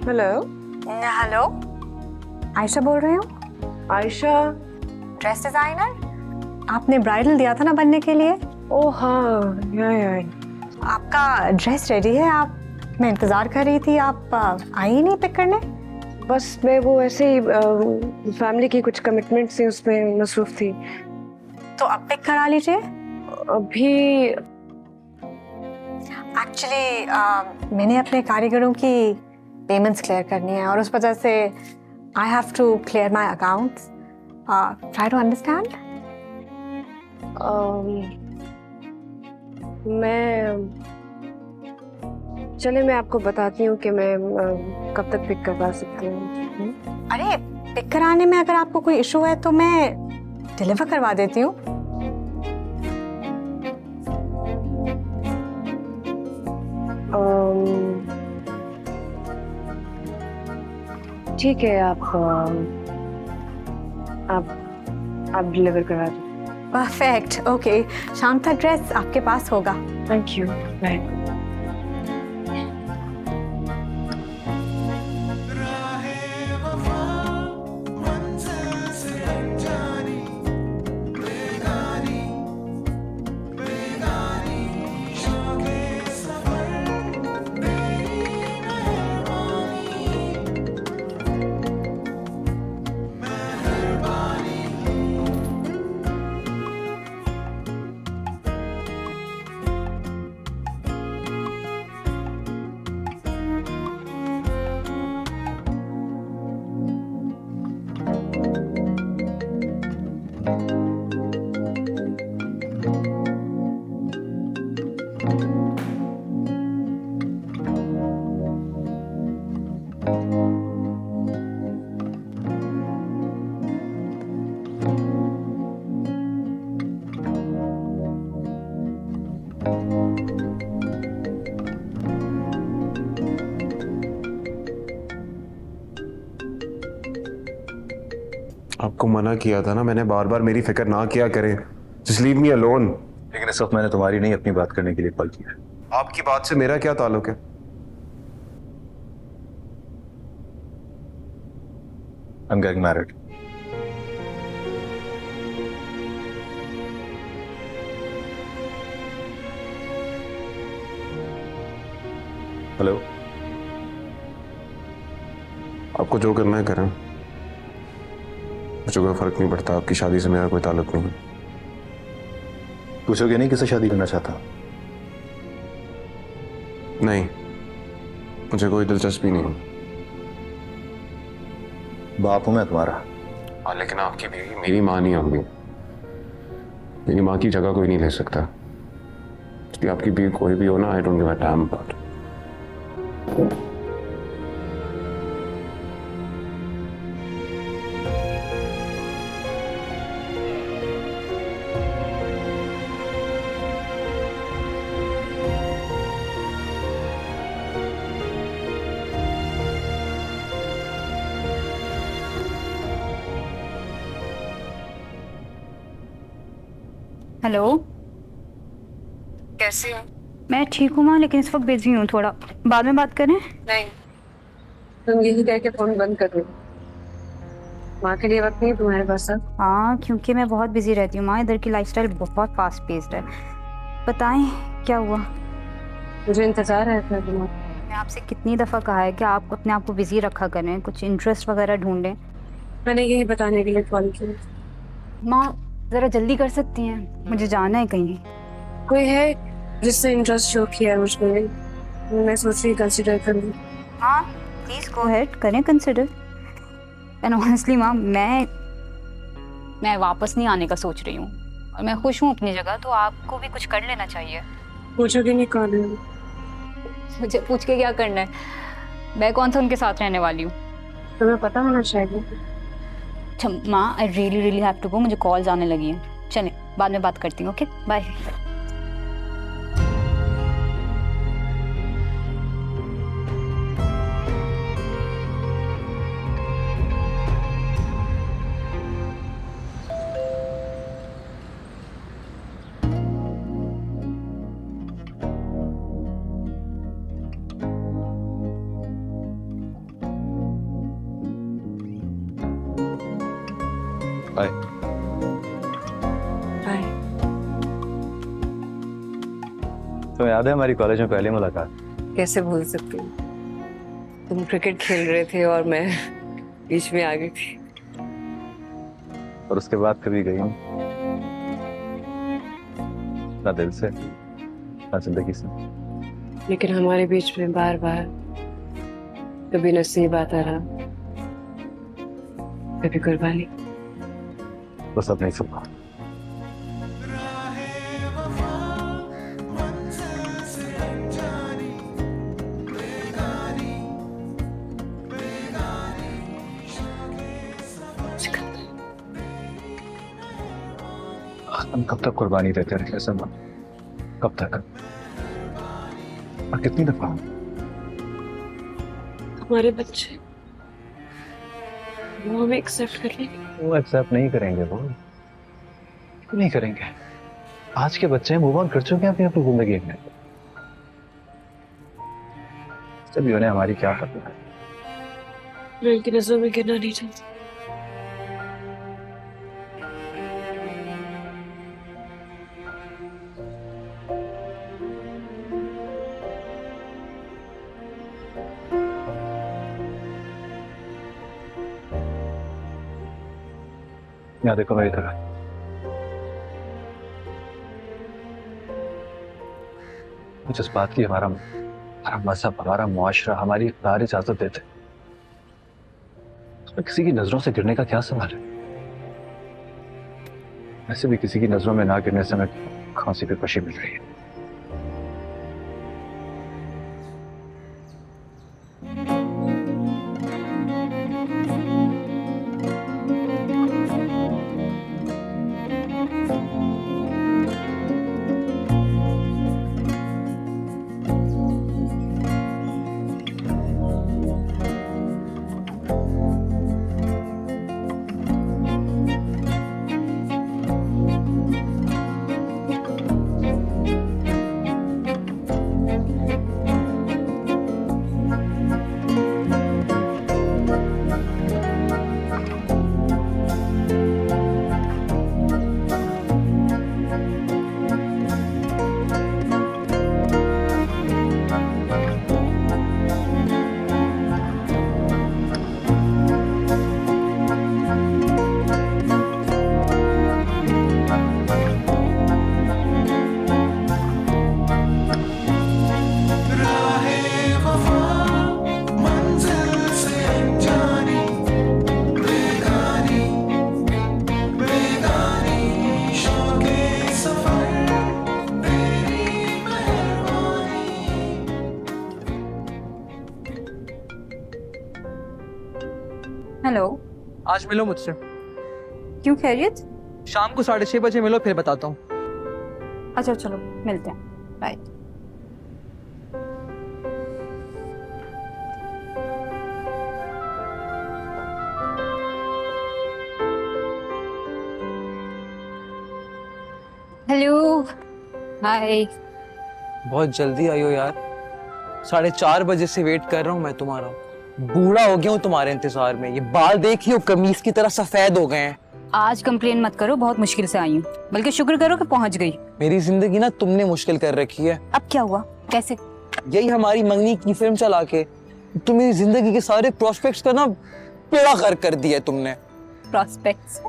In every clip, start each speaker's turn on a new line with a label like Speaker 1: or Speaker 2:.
Speaker 1: Hello.
Speaker 2: Hello, Ayesha बोल रही हूँ।
Speaker 1: आयशा?
Speaker 2: ड्रेस डिजाइनर, आपने ब्राइडल दिया था ना बनने के लिए।
Speaker 1: ओह हाँ, या।
Speaker 2: आपका ड्रेस रेडी है, आप मैं इंतजार कर रही थी, आप आई ही नहीं पिक करने।
Speaker 1: बस मैं वो ऐसे ही फैमिली की कुछ कमिटमेंट्स थी, उसमें मसरूफ थी।
Speaker 2: तो अब पिक करा लीजिए।
Speaker 1: अभी
Speaker 2: एक्चुअली मैंने अपने कारीगरों की पेमेंट्स क्लियर करनी है और उस वजह से I have to clear my accounts. Try to understand.
Speaker 1: मैं आपको बताती हूँ कि मैं कब तक पिक करवा सकती हूँ।
Speaker 2: अरे पिक कराने में अगर आपको कोई इशू है तो मैं डिलीवर करवा देती हूँ।
Speaker 1: ठीक है, आप डिलीवर करा दो।
Speaker 2: Perfect, okay. शाम तक ड्रेस आपके पास होगा।
Speaker 1: Thank you, bye.
Speaker 3: आपको मना किया था ना मैंने बार बार, मेरी फिक्र ना किया करें, जस्ट लीव मी अलोन।
Speaker 4: लेकिन इस वक्त मैंने तुम्हारी नहीं अपनी बात करने के लिए कॉल किया है।
Speaker 3: आपकी बात से मेरा क्या ताल्लुक है?
Speaker 4: I'm getting married. हेलो।
Speaker 3: आपको जो करना है करें, मुझे कोई फर्क नहीं पड़ता, आपकी शादी से मेरा कोई ताल्लुक नहीं।
Speaker 4: पूछोगे नहीं किससे शादी करना चाहता?
Speaker 3: नहीं, मुझे कोई दिलचस्पी नहीं।
Speaker 4: बाप हूं मैं तुम्हारा।
Speaker 3: हाँ, लेकिन आपकी बीवी मेरी माँ नहीं होगी। मेरी माँ की जगह कोई नहीं ले सकता। इसलिए आपकी बीवी कोई भी हो ना, I don't give a damn about.
Speaker 5: Hello,
Speaker 1: कैसे हो?
Speaker 5: मैं ठीक हूँ माँ, लेकिन इस वक्त बिजी हूँ थोड़ा। बाद में बात करें?
Speaker 1: नहीं, तुम यही कह के फोन बंद कर दो। माँ के लिए वक्त नहीं तुम्हारे पास अब?
Speaker 5: हाँ, क्योंकि मैं बहुत बिजी रहती हूँ माँ, इधर की लाइफस्टाइल बहुत फास्ट पेस्ड है। बताएं क्या हुआ?
Speaker 1: मुझे इंतजार है था तुम्हारा।
Speaker 5: मैं आपसे कितनी दफ़ा कहा है कि आप अपने आप को बिजी रखा करें, कुछ इंटरेस्ट वगैरह ढूंढें।
Speaker 1: मैंने यही बताने के लिए कॉल किया।
Speaker 5: माँ ज़रा जल्दी कर सकती हैं, मुझे जाना है कहीं।
Speaker 1: कोई है जिससे इंटरेस्ट शो किया है मुझमें? मैं सोच रही कंसिडर कर लूँ।
Speaker 5: हाँ प्लीज़ गो अहेड, करें कंसिडर। एंड ऑनेस्टली माँ, मैं वापस नहीं आने का सोच रही हूँ और मैं खुश हूँ अपनी जगह, तो आपको भी कुछ कर लेना चाहिए।
Speaker 1: पूछोगे नहीं कौन है?
Speaker 5: मुझे पूछ के क्या करना है, मैं कौन सा उनके साथ रहने वाली हूँ।
Speaker 1: तुम्हें पता होना चाहिए।
Speaker 5: अच्छा माँ, I really really have to go, मुझे कॉल्स आने लगी हैं। चलें, बाद में बात करती हूँ। Okay bye.
Speaker 4: बाय।
Speaker 1: बाय।
Speaker 4: तो याद है हमारी कॉलेज में पहली मुलाकात?
Speaker 1: कैसे भूल सकती हूँ? तुम क्रिकेट खेल रहे थे और मैं बीच में आ गई थी।
Speaker 4: और उसके बाद कभी गई नहीं, ना दिल से ना जिंदगी से।
Speaker 1: लेकिन हमारे बीच में बार बार कभी नसीब आता रहा, कभी कुर्बानी।
Speaker 4: बस अब नहीं सुना। हम कब तक कुर्बानी देते रहे सलमान? कब तक? और कितनी दफा?
Speaker 1: हमारे बच्चे वो हमें एक्सेप्ट कर लेंगे?
Speaker 4: वो एक्सेप्ट नहीं करेंगे। वो क्यों नहीं करेंगे? आज के बच्चे मूव ऑन कर चुके हैं अपनी जिंदगी में। सभी उन्हें हमारी क्या करना है?
Speaker 1: मैं उनकी नजरों में गिरना नहीं चाहती।
Speaker 4: यहाँ देखो मेरी तरह। जिस बात की हमारा मजहब, हमारा मुआशरा, हमारी इख्तियार इजाजत देते, उसमें किसी की नजरों से गिरने का क्या सवाल है? वैसे भी किसी की नजरों में ना गिरने से हमें खांसी की खुशी मिल रही है।
Speaker 5: हेलो।
Speaker 6: आज मिलो मुझसे।
Speaker 5: क्यों, खैरियत?
Speaker 6: शाम को 6:30 बजे मिलो, फिर बताता हूँ।
Speaker 5: अच्छा चलो मिलते हैं, बाय। हेलो, हाय।
Speaker 6: बहुत जल्दी आई हो यार, 4:30 बजे से वेट कर रहा हूँ मैं तुम्हारा। बूढ़ा हो गया हूँ तुम्हारे इंतजार में। ये बाल देखिए, कमीज की तरह सफेद हो गए हैं।
Speaker 5: आज कंप्लेन मत करो, बहुत मुश्किल से आई हूँ, बल्कि शुक्र करो कि पहुंच गई।
Speaker 6: मेरी जिंदगी ना तुमने मुश्किल कर रखी है।
Speaker 5: अब क्या हुआ, कैसे?
Speaker 6: यही हमारी मंगनी की फिल्म चला के तुम मेरी जिंदगी के सारे प्रोस्पेक्ट्स का ना बेड़ा गर्क कर दिया तुमने।
Speaker 5: प्रॉस्पेक्ट्स?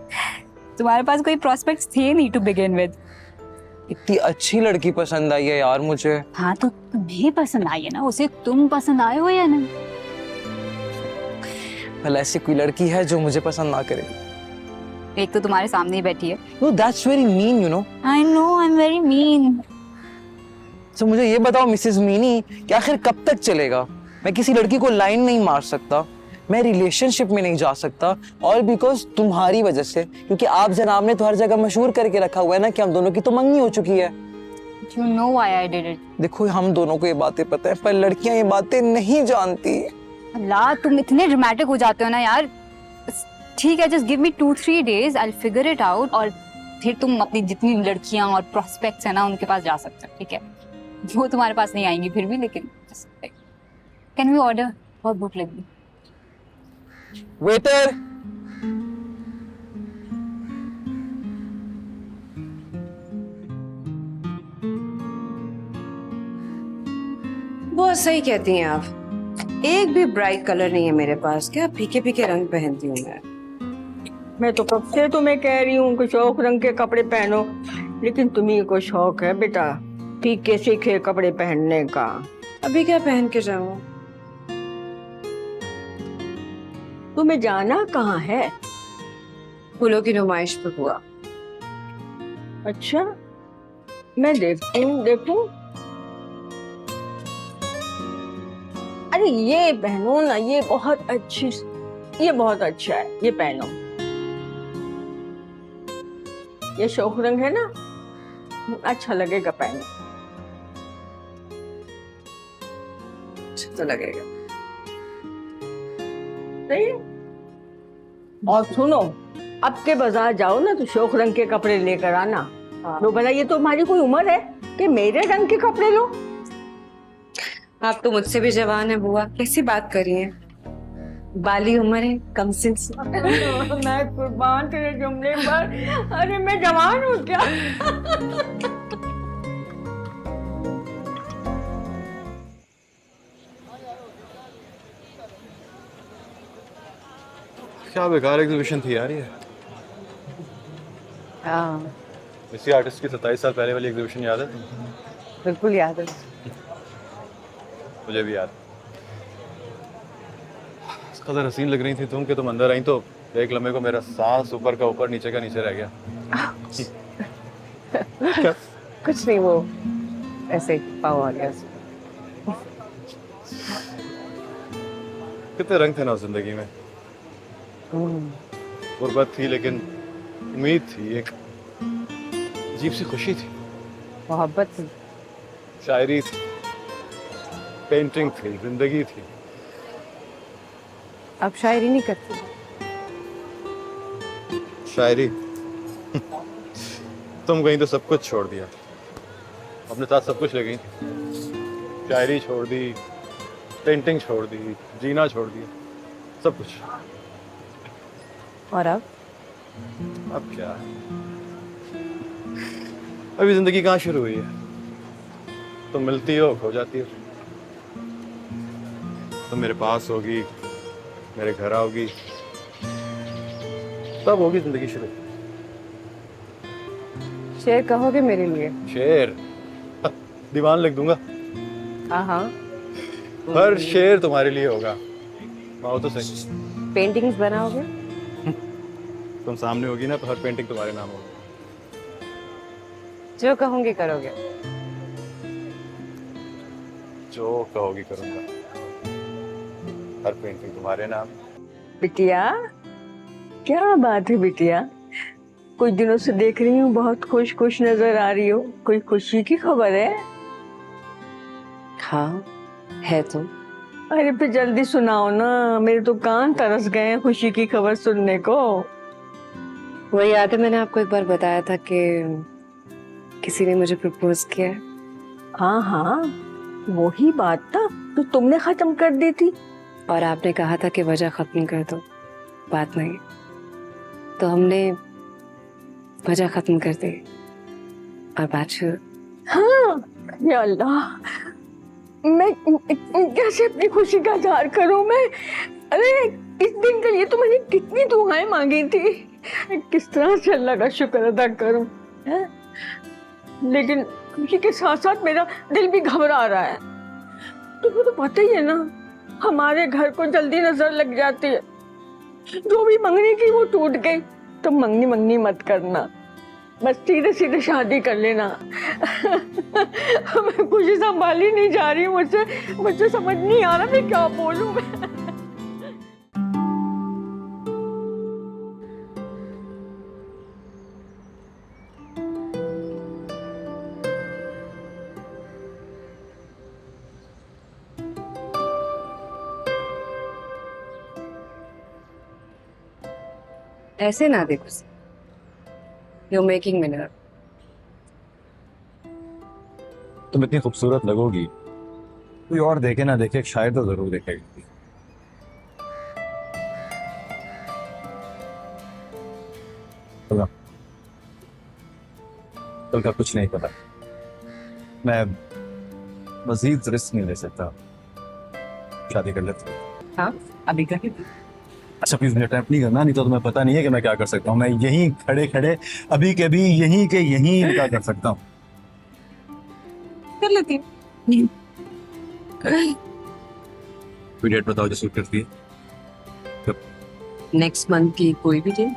Speaker 5: तुम्हारे पास कोई प्रोस्पेक्ट्स थे नहीं टू बिगिन विद।
Speaker 6: इतनी अच्छी लड़की पसंद आई है यार मुझे।
Speaker 5: हाँ तो तुम्हें पसंद आई है ना, उसे तुम पसंद आए हो या नहीं?
Speaker 6: भला ऐसी कोई लड़की है जो मुझे पसंद ना करे?
Speaker 5: एक तो तुम्हारे सामने ही बैठी है।
Speaker 6: No, that's very mean, you know.
Speaker 5: I know, I'm very mean.
Speaker 6: तो मुझे ये बताओ मिसेस मीनी, कि आखिर कब तक चलेगा? मैं किसी लड़की को लाइन नहीं मार सकता, मैं रिलेशनशिप में नहीं जा सकता, और बिकॉज तुम्हारी वजह से, क्योंकि आप जनाब ने तो हर जगह मशहूर करके रखा हुआ है ना कि हम दोनों की तो मंगनी हो चुकी है।
Speaker 5: You know why I did it.
Speaker 6: देखो हम दोनों को ये बातें पता है, पर लड़कियां ये बातें नहीं जानती।
Speaker 5: अल्लाह, तुम इतने ड्रामेटिक हो जाते हो ना यार। ठीक है, just give me 2-3 days, I'll figure it out, और फिर तुम अपनी जितनी लड़कियां और प्रोस्पेक्ट्स है ना उनके पास जा सकते हो, ठीक है? वो तुम्हारे पास नहीं आएंगी फिर भी, लेकिन कैन वी ऑर्डर? बहुत भूख लगी।
Speaker 6: वेटर,
Speaker 1: बहुत सही कहती हैं आप। एक भी ब्राइट कलर नहीं है मेरे पास, क्या फीके फीके रंग पहनती हूँ मैं
Speaker 7: तो कब से तुम्हें कह रही हूँ कि शौक रंग के कपड़े पहनो, लेकिन तुम्ही को शौक है बेटा फीके सीखे कपड़े पहनने का।
Speaker 1: अभी क्या पहन के जाऊँ?
Speaker 7: तुम्हें जाना कहाँ है?
Speaker 1: फूलों की नुमाइश पे हुआ।
Speaker 7: अच्छा, मैं देखती हूँ, देखूं। अरे ये पहनो ना, ये बहुत अच्छा है, ये पहनो। ये शौक रंग है ना, अच्छा लगेगा पहनो।
Speaker 1: अच्छा तो लगेगा।
Speaker 7: सही। और सुनो, अब के बाजार जाओ ना तो शौक रंग के कपड़े लेकर आना। तो भला ये तो हमारी कोई उम्र है कि मेरे रंग के कपड़े लो?
Speaker 1: आप तो मुझसे भी जवान है बुआ, कैसी बात कर रही हैं? बाली उम्र है, कम सिंस।
Speaker 7: मैं कुर्बान तेरे जुमले पर। अरे मैं जवान हूँ क्या?
Speaker 4: क्या बेकार एग्जीबिशन थी यार ये।
Speaker 8: हाँ
Speaker 4: इसी आर्टिस्ट की 27 साल पहले वाली एग्जीबिशन याद है?
Speaker 8: बिल्कुल याद है।
Speaker 4: मुझे भी याद। इस कदर हसीन लग रही थी तुम कि तुम अंदर आई तो एक लम्हे को मेरा सांस ऊपर का ऊपर नीचे का नीचे रह गया।
Speaker 8: कुछ नहीं, वो ऐसे पाव आ गया।
Speaker 4: कितने रंग थे ना उस जिंदगी में। गुर्बत थी लेकिन उम्मीद थी, एक अजीब सी खुशी थी,
Speaker 8: मोहब्बत थी,
Speaker 4: शायरी थी, पेंटिंग थी, जिंदगी थी।
Speaker 8: अब शायरी नहीं करती।
Speaker 4: शायरी तुम गई तो सब कुछ छोड़ दिया, अपने साथ सब कुछ ले गई। शायरी छोड़ दी, पेंटिंग छोड़ दी, जीना छोड़ दिया, सब कुछ।
Speaker 8: और अब
Speaker 4: क्या, अभी जिंदगी कहाँ शुरू हुई है। तुम मिलती हो, खो जाती हो। तुम मेरे पास होगी, मेरे घर आओगी, तब होगी जिंदगी शुरू।
Speaker 8: शेर कहोगे मेरे लिए?
Speaker 4: शेर दीवान लिख दूंगा।
Speaker 8: हाँ हाँ,
Speaker 4: हर शेर तुम्हारे लिए होगा। आओ तो सही।
Speaker 8: पेंटिंग्स बनाओगे?
Speaker 4: तुम सामने होगी ना तो हर पेंटिंग तुम्हारे नाम होगी।
Speaker 8: जो कहूंगी करोगे?
Speaker 4: जो कहोगी करूंगा, हर पेंटिंग तुम्हारे नाम।
Speaker 7: बिटिया, क्या बात है बिटिया? कुछ दिनों से देख रही हूँ बहुत खुश नजर आ रही हो। कोई खुशी की खबर है?
Speaker 1: हाँ है तो।
Speaker 7: अरे फिर जल्दी सुनाओ ना, मेरे तो कान तरस गए हैं खुशी की खबर सुनने को।
Speaker 1: वो याद है मैंने आपको एक बार बताया था कि किसी ने मुझे प्रपोज किया है?
Speaker 7: हाँ हाँ, वही बात था तो तुमने खत्म कर दी थी।
Speaker 1: और आपने कहा था कि वजह खत्म कर दो, बात नहीं। तो हमने वजह खत्म कर दी और बात शुरू।
Speaker 7: हाँ, या अल्लाह, मैं कैसे अपनी खुशी का इजहार करूं मैं? अरे इस दिन के लिए तो मैंने कितनी दुआएं मांगी थी, किस तरह से अल्लाह का शुक्र अदा करूं, हैं? लेकिन खुशी के साथ साथ मेरा दिल भी घबरा रहा है। तुम्हें तो पता ही है ना, हमारे घर को जल्दी नजर लग जाती है। जो भी मंगनी की वो टूट गई, तो मंगनी मंगनी मत करना, बस सीधे सीधे शादी कर लेना। मैं खुशी संभाली नहीं जा रही, मुझे समझ नहीं आ रहा मैं क्या बोलूं।
Speaker 1: ऐसे ना देखो, यू मेकिंग मी नर्वस।
Speaker 4: तुम इतनी खूबसूरत लगोगी, कोई और देखे ना देखे, शायद तो जरूर देखेगी। कल का कुछ नहीं पता, मैं मजीद रिस्क नहीं ले सकता, शादी कर लेता हूँ।
Speaker 1: हाँ, अभी कर लेती।
Speaker 4: अच्छा प्लीज मुझे अटेम्प्ट नहीं करना, नहीं तो तुम्हें पता नहीं है कि मैं क्या कर सकता हूँ। मैं यहीं खड़े खड़े अभी के भी यहीं के यहीं क्या कर सकता हूँ।
Speaker 1: कर लेती हूँ।
Speaker 4: कोई डेट बताओ जो सूट करती है।
Speaker 1: नेक्स्ट मंथ की कोई भी दिन,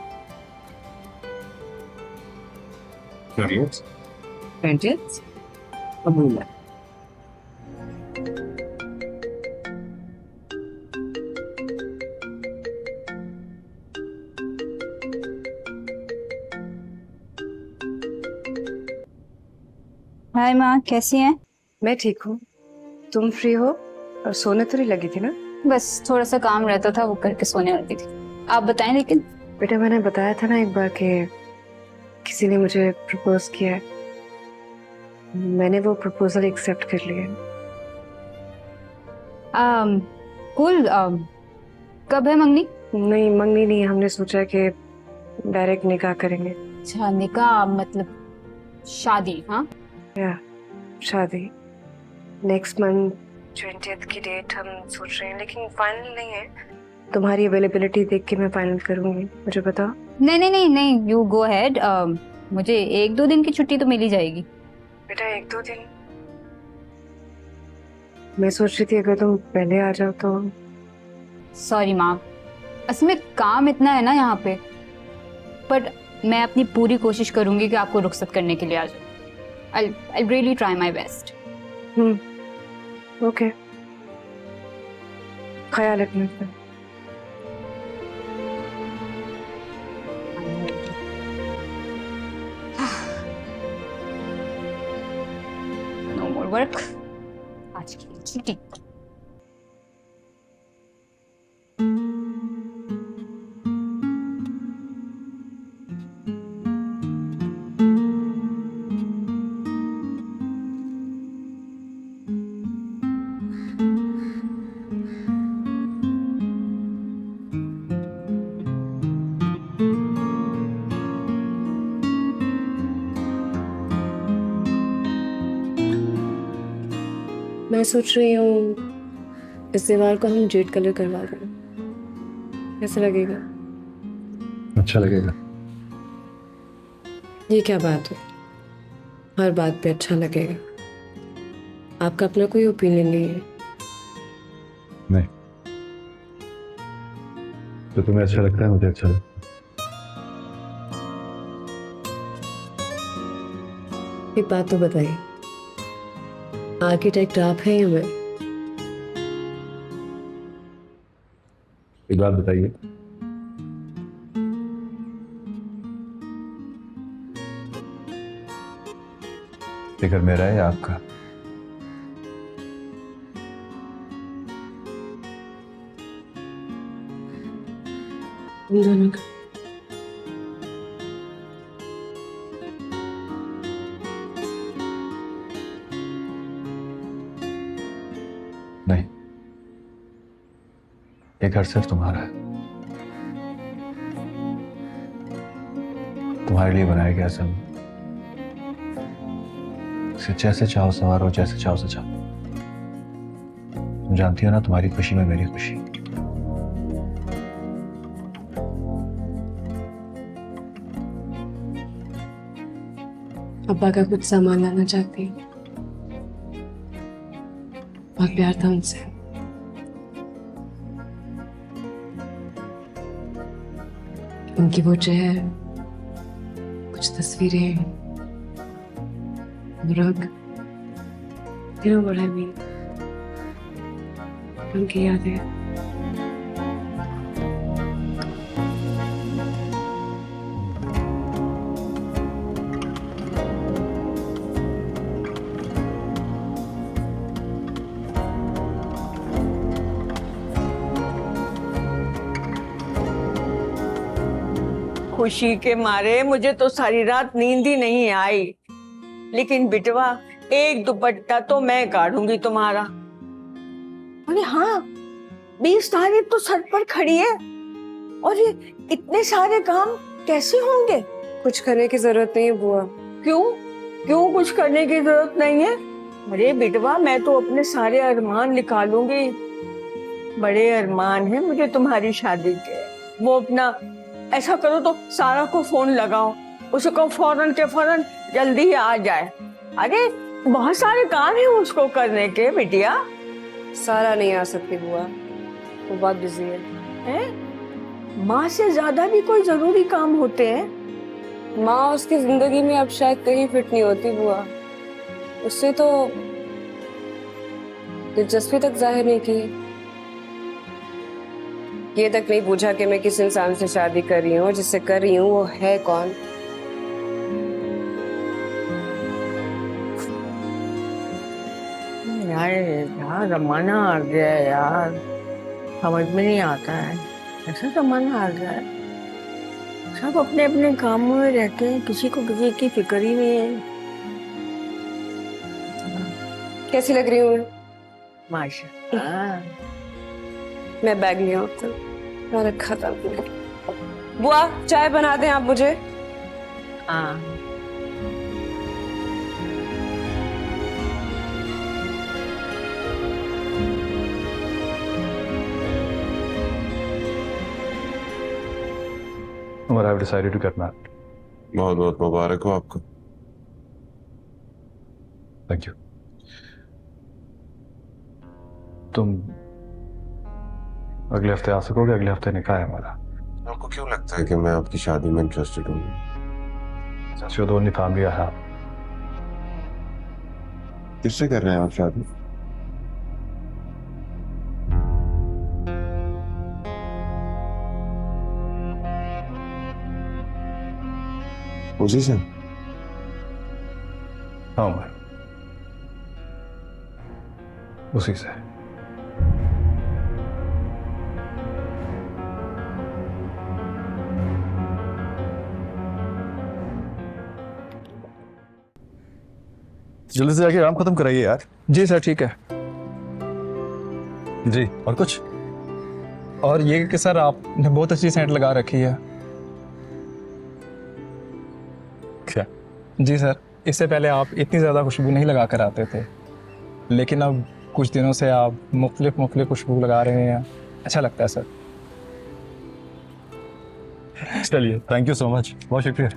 Speaker 1: 20th कबूल है।
Speaker 5: हाय माँ, कैसी हैं?
Speaker 1: मैं ठीक हूँ, तुम फ्री हो? और सोने तो नहीं लगी थी ना?
Speaker 5: बस थोड़ा सा काम रहता था, वो करके सोने लगी थी। आप बताएं। लेकिन
Speaker 1: बेटा, मैंने बताया था ना एक बार कि किसी ने मुझे प्रपोज किया है, मैंने वो प्रपोजल एक्सेप्ट कर लिया।
Speaker 5: कूल। कब है मंगनी?
Speaker 1: नहीं, मंगनी नहीं, हमने सोचा कि डायरेक्ट निकाह करेंगे।
Speaker 5: अच्छा, निकाह मतलब शादी? हाँ,
Speaker 1: या शादी नेक्स्ट मंथ 20th की डेट हम सोच रहे हैं, लेकिन फाइनल नहीं है। तुम्हारी अवेलेबिलिटी देख के मैं फाइनल करूंगी, मुझे बताओ।
Speaker 5: नहीं नहीं नहीं नहीं, यू गो हेड। मुझे 1-2 दिन की छुट्टी तो मिल ही जाएगी।
Speaker 1: बेटा 1-2 दिन? मैं सोच रही थी अगर तुम पहले आ जाओ तो।
Speaker 5: सॉरी माँ, असल में काम इतना है ना यहाँ पे, बट मैं अपनी पूरी कोशिश करूंगी कि आपको रुखसत करने के लिए आ जाऊँ। I'll really try my best.
Speaker 1: Okay, ख्याल रखना फिर।
Speaker 5: No more work. आज की छुट्टी।
Speaker 1: मैं सोच रही हूँ इस दीवार को हम जेड कलर करवा दें, कैसा लगेगा?
Speaker 4: अच्छा लगेगा।
Speaker 1: ये क्या बात है, हर बात पे अच्छा लगेगा? आपका अपना कोई ओपिनियन नहीं है?
Speaker 4: नहीं, तो तुम्हें अच्छा लगता है, मुझे अच्छा लगता है।
Speaker 1: एक बात तो बताइए, आर्किटेक्ट आप हैं या मैं?
Speaker 4: एक बात बताइए, फिक्र मेरा है या आपका?
Speaker 1: हम दोनों का।
Speaker 4: नहीं, ये घर सिर्फ तुम्हारा है, तुम्हारे लिए बनाया गया सब। इसे जैसे चाहो संवारो, जैसे चाहो सजाओ। तुम जानती हो ना, तुम्हारी खुशी में मेरी खुशी।
Speaker 1: अब्बा का कुछ सामान लाना चाहती हूँ। बहुत प्यार था उनसे। उनकी वो चेहर, कुछ तस्वीरें, रंग, you know what I mean? उनकी यादें।
Speaker 7: खुशी के मारे मुझे तो सारी रात नींद ही नहीं आई, लेकिन बिटवा एक दुपट्टा तो मैं काढ़ूंगी तुम्हारा। अरे हाँ, 20 तारीख तो सर पर खड़ी है और ये इतने सारे काम कैसे होंगे?
Speaker 1: कुछ करने की जरूरत नहीं है बुआ।
Speaker 7: क्यों क्यों कुछ करने की जरूरत नहीं है? अरे बिटवा, मैं तो अपने सारे अरमान निकालूंगी। बड़े अरमान है मुझे तुम्हारी शादी के। वो अपना ऐसा करो तो सारा को फोन लगाओ, उसे कहो फौरन के फौरन जल्दी ही आ जाए। अरे बहुत सारे काम है उसको करने के बिटिया।
Speaker 1: सारा नहीं आ सकती बुआ, वो बहुत बिजी है।
Speaker 7: हैं? माँ से ज्यादा भी कोई जरूरी काम होते हैं।
Speaker 1: माँ उसकी जिंदगी में अब शायद कहीं फिट नहीं होती बुआ। उससे तो दिलचस्पी तक जाहिर नहीं की, ये तक नहीं पूछा कि मैं किस इंसान से शादी कर रही हूँ, जिससे कर रही हूँ वो है कौन।
Speaker 7: यार जमाना आ गया है यार, समझ में नहीं आता है। ऐसा जमाना आ गया है, सब अपने अपने कामों में रहते हैं, किसी को किसी की फिक्र ही नहीं है।
Speaker 1: कैसी लग रही हूँ?
Speaker 7: माशाल्लाह।
Speaker 1: मैं बैग लिया तो मैं रखा था। बुआ चाय बना दें आप मुझे।
Speaker 7: हाँ
Speaker 4: Umar, I've decided to get married.
Speaker 3: बहुत बहुत मुबारक हो आपको।
Speaker 4: Thank you. तुम अगले हफ्ते आ सकोगे? अगले हफ्ते निकाह है हमारा।
Speaker 3: आपको क्यों लगता है कि मैं आपकी शादी में इंटरेस्टेड हूँ?
Speaker 4: Since you're the only family I have.
Speaker 3: किससे कर रहे हैं आप शादी? उसी से?
Speaker 4: हाँ उमर, उसी से। जल्दी से जाके काम खत्म कराइए यार।
Speaker 6: जी सर, ठीक है।
Speaker 4: जी, और कुछ?
Speaker 6: और ये कि सर आपने बहुत अच्छी सेंट लगा रखी है।
Speaker 4: क्या?
Speaker 6: जी सर, इससे पहले आप इतनी ज़्यादा खुशबू नहीं लगा कर आते थे, लेकिन अब कुछ दिनों से आप मुख्तलिफ खुशबू लगा रहे हैं। अच्छा लगता है सर।
Speaker 4: चलिए, थैंक यू सो मच, बहुत शुक्रिया।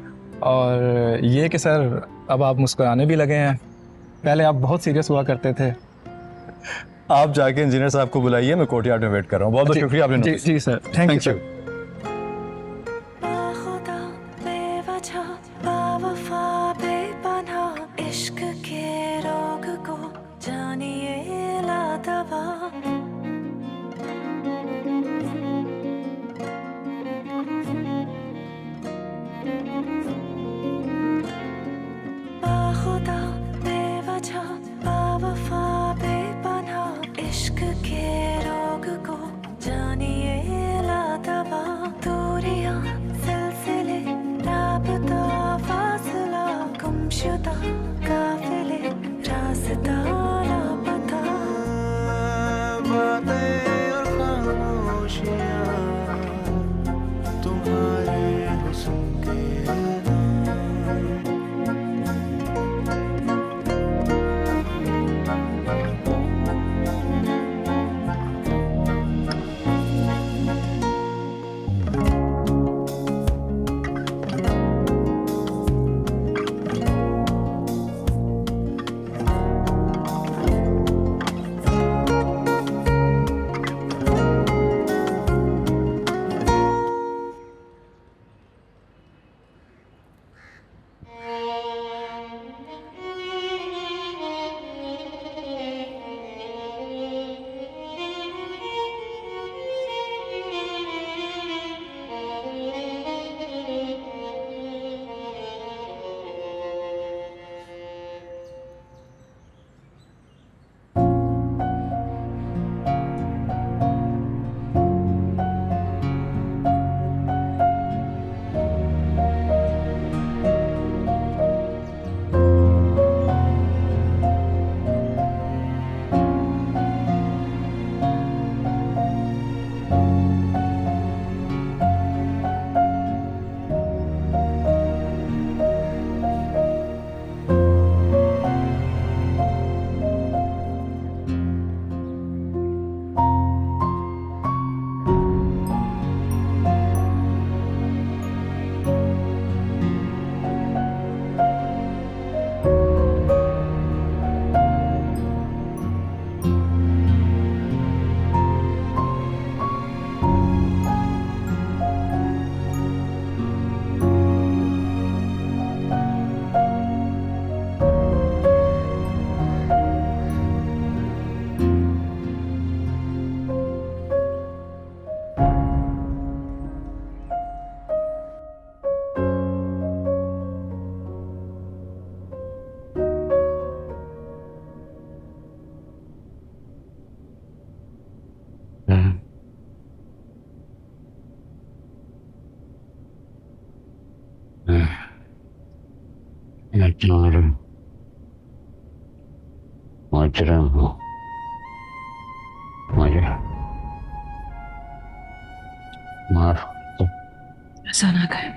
Speaker 6: और ये कि सर अब आप मुस्कुराने भी लगे हैं, पहले आप बहुत सीरियस हुआ करते थे।
Speaker 4: आप जाके इंजीनियर साहब को बुलाइए, मैं कोर्टयार्ड में वेट कर रहा हूँ। बहुत बहुत शुक्रिया आपने
Speaker 6: जी
Speaker 4: notice
Speaker 6: जी सर, थैंक यू।
Speaker 9: इश्क के रोग को जानिए ला दवा। बाखुदा बेवजह बावफा बेपनाह इश्क के रोग को जानिए ला दवा। दूरियां सिलसिले राबता फासला गुमशुदा काफिले रास्ता लापता। बातें और खामोशियां तुम्हारे हुस्न के
Speaker 3: मुजरम हूँ मुझे माफ कर दो।
Speaker 1: ऐसा ना कहे।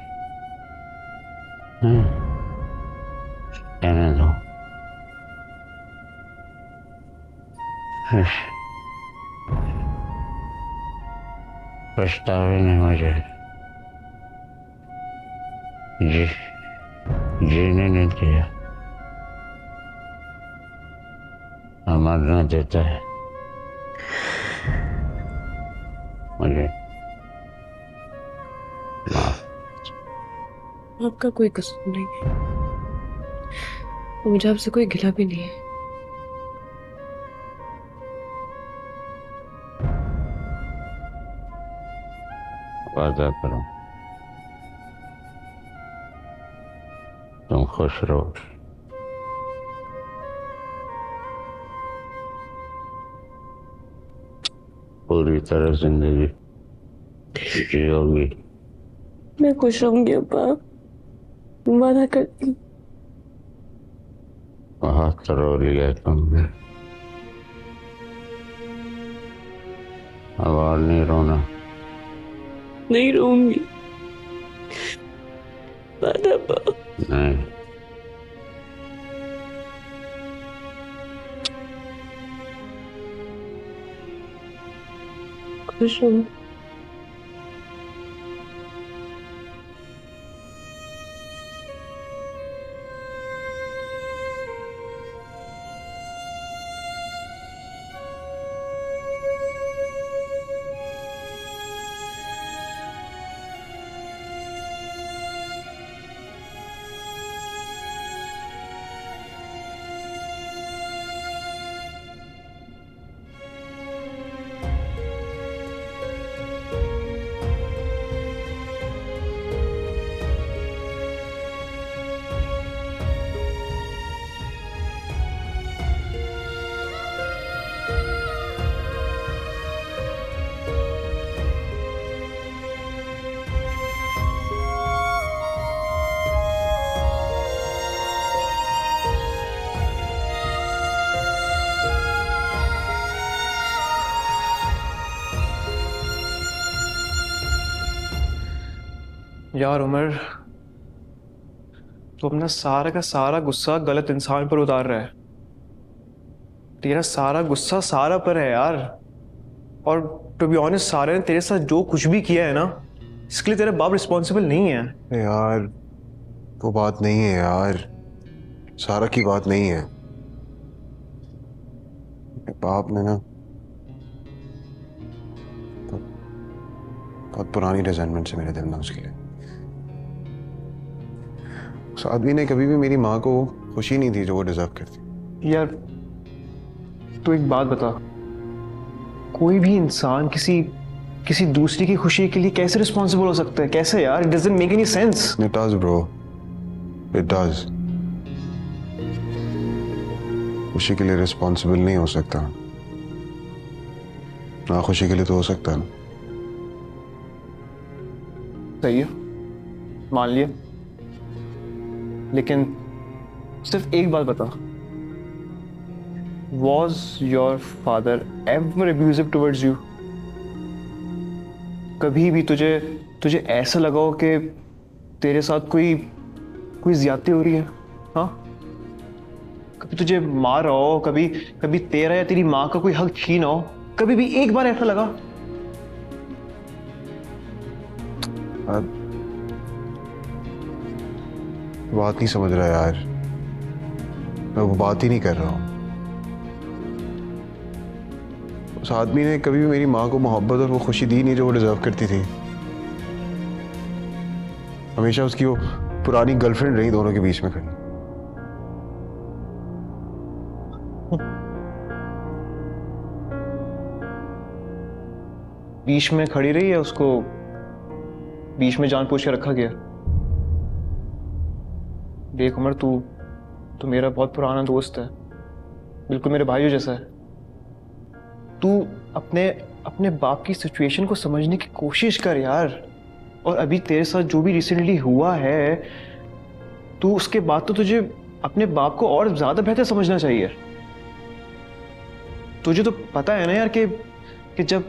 Speaker 3: कहने दो। पछतावे नहीं मुझे जीने नहीं दिया, मरना देता है मुझे माफ।
Speaker 1: आपका कोई कसूर नहीं है, मुझे आपसे कोई गिला भी नहीं है।
Speaker 3: वादा करो तुम खुश रहो। पूरी तरह जिंदगी जियोगी।
Speaker 1: मैं खुश रहूंगी अब्बा, वादा करती हूँ।
Speaker 3: बहुत रो लिया तुमने, अब और नहीं रोना।
Speaker 1: नहीं रहूंगी वादा अब्बा।
Speaker 3: नहीं
Speaker 1: खुश हूँ।
Speaker 10: यार उमर, तू अपना सारा का सारा गुस्सा गलत इंसान पर उतार रहा है। तेरा सारा गुस्सा सारा पर है यार। और टू बी ऑनेस्ट, सारे ने तेरे साथ जो कुछ भी किया है ना, इसके लिए तेरा बाप रिस्पॉन्सिबल नहीं है।
Speaker 11: यार वो बात नहीं है यार, सारा की बात नहीं है। बाप ने ना बहुत पुरानी रिजेंटमेंट से मेरे दिल में उसके लिए। उस आदमी ने कभी भी मेरी माँ को खुशी नहीं दी जो वो डिजर्व करती।
Speaker 10: यार तू एक बात बता, कोई भी इंसान किसी दूसरे की खुशी के लिए कैसे रिस्पॉन्सिबल हो सकता है? कैसे यार? It doesn't make any sense.
Speaker 11: It does bro, it does. खुशी के लिए रिस्पॉन्सिबल नहीं हो सकता ना, खुशी के लिए तो हो सकता है ना।
Speaker 10: सही है, मान लिया, लेकिन सिर्फ एक बात बता, Was your father ever abusive towards you? कभी भी तुझे ऐसा लगा हो कि तेरे साथ कोई ज्यादती हो रही है? हाँ, कभी तुझे मार रहा हो, कभी तेरा या तेरी माँ का कोई हक छीना हो? कभी भी एक बार ऐसा लगा?
Speaker 11: बात नहीं समझ रहा यार, मैं वो बात ही नहीं कर रहा हूँ। उस आदमी ने कभी भी मेरी माँ को मोहब्बत और वो खुशी दी नहीं जो वो डिजर्व करती थी। हमेशा उसकी वो पुरानी गर्लफ्रेंड रही दोनों के बीच में खड़ी।
Speaker 10: बीच में खड़ी रही है, उसको बीच में जान पूछ के रखा गया? देख उमर, तू मेरा बहुत पुराना दोस्त है, बिल्कुल मेरे भाइयों जैसा है। तू अपने बाप की सिचुएशन को समझने की कोशिश कर यार। और अभी तेरे साथ जो भी रिसेंटली हुआ है, तू उसके बाद तो तुझे अपने बाप को और ज्यादा बेहतर समझना चाहिए। तुझे तो पता है ना यार कि जब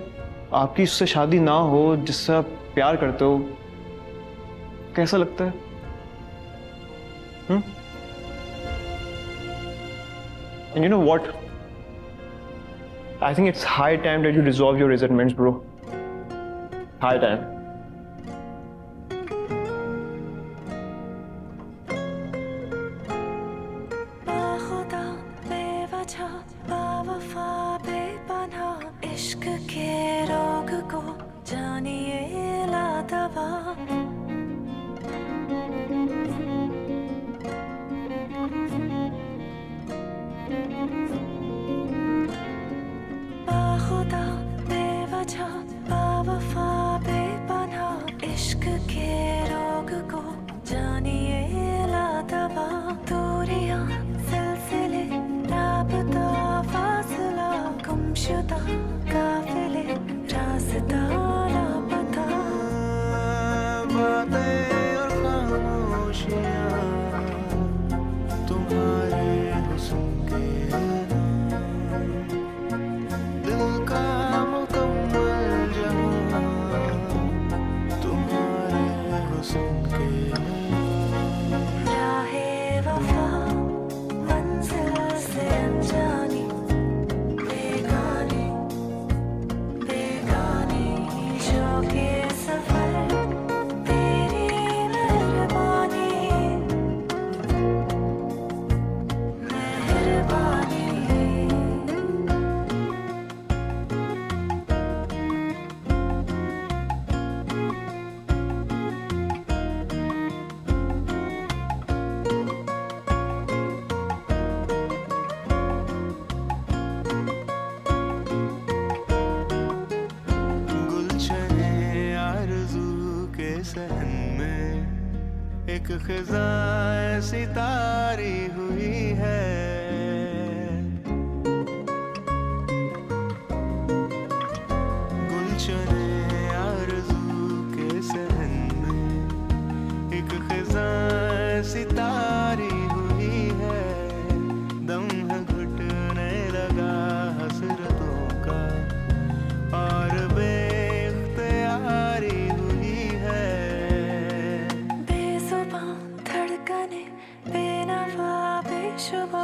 Speaker 10: आपकी उससे शादी ना हो जिससे आप प्यार करते हो कैसा लगता है। And you know what? I think it's high time that you resolve your resentments, bro. High time.
Speaker 9: बाखुदा बेवजह बावफा बेपनाह इश्क के रोग को जानिए लादवा। बाखुदा बेवजह बावफा बेपनाह इश्क के रोग को जानिए लादवा। दूरियां सिलसिले राबता फासला गुमशुदा काफिले रास्ता लापता। बातें और खामोशियां तुम्हारे हुस्न के दिल का मुकम्मल जहां तुम्हारे हुस्न के। राहे वफा मंजिल से अनजानी बेगानी बेगानी जो के सफर तेरी मेहरबानी मेहरबानी। गुलशने आरज़ू के सहन में एक ख़िज़ा ऐसी तारी हुई है। गुलशने आरज़ू के सहन में एक ख़िज़ा ऐसी तारी हुई है। दम है घुटने लगा हसरतों का और बेख्तियारी हुई है। बेज़ुबां धड़कने बेनवा बेशुबा